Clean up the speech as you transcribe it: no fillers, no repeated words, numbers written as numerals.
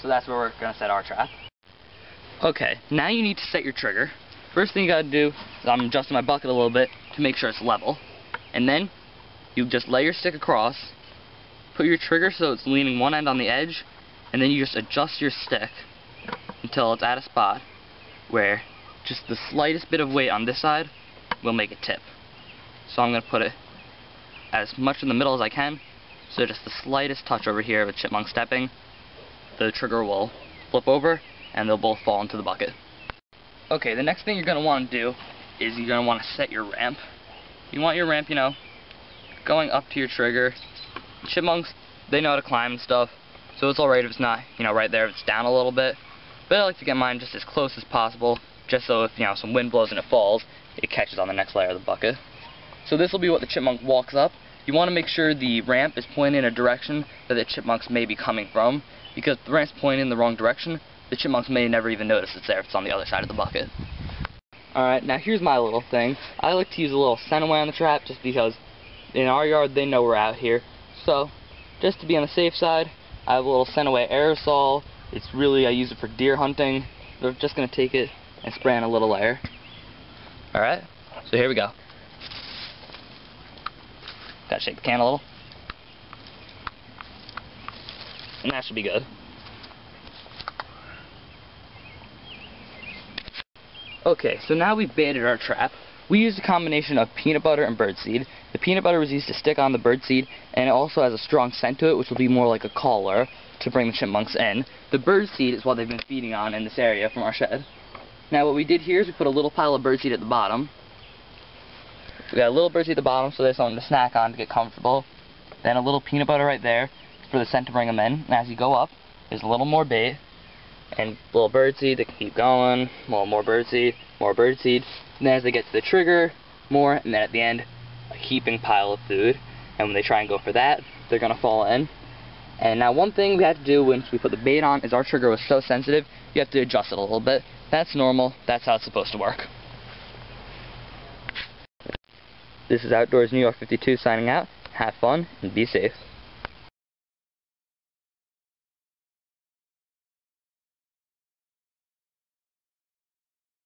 so that's where we're going to set our trap. Okay, now you need to set your trigger. First thing you got to do is I'm adjusting my bucket a little bit to make sure it's level. And then you just lay your stick across, put your trigger so it's leaning one end on the edge, and then you just adjust your stick until it's at a spot where just the slightest bit of weight on this side will make it tip. So I'm going to put it as much in the middle as I can, so just the slightest touch over here with chipmunk stepping, the trigger will flip over and they'll both fall into the bucket. Okay, the next thing you're going to want to do is you're going to want to set your ramp. You want your ramp, you know, going up to your trigger. Chipmunks, they know how to climb and stuff, so it's alright if it's not, you know, right there, if it's down a little bit. But I like to get mine just as close as possible, just so if, you know, some wind blows and it falls, it catches on the next layer of the bucket. So this will be what the chipmunk walks up. You want to make sure the ramp is pointing in a direction that the chipmunks may be coming from, because if the ramp's pointing in the wrong direction, the chipmunks may never even notice it's there if it's on the other side of the bucket. Alright, now here's my little thing. I like to use a little scent away on the trap just because in our yard they know we're out here. So, just to be on the safe side, I have a little scent away aerosol. It's really, I use it for deer hunting. We're just going to take it and spray on a little layer. Alright, so here we go. Gotta shake the can a little. And that should be good. Okay, so now we've baited our trap. We used a combination of peanut butter and birdseed. The peanut butter was used to stick on the birdseed, and it also has a strong scent to it, which will be more like a caller to bring the chipmunks in. The birdseed is what they've been feeding on in this area from our shed. Now what we did here is we put a little pile of birdseed at the bottom. We got a little birdseed at the bottom so there's something to snack on to get comfortable. Then a little peanut butter right there for the scent to bring them in. And as you go up, there's a little more bait. And little birdseed that can keep going, more birdseed, and then as they get to the trigger, more, and then at the end, a heaping pile of food. And when they try and go for that, they're going to fall in. And now one thing we had to do once we put the bait on is our trigger was so sensitive, you have to adjust it a little bit. That's normal, that's how it's supposed to work. This is Outdoors New York 52 signing out. Have fun and be safe.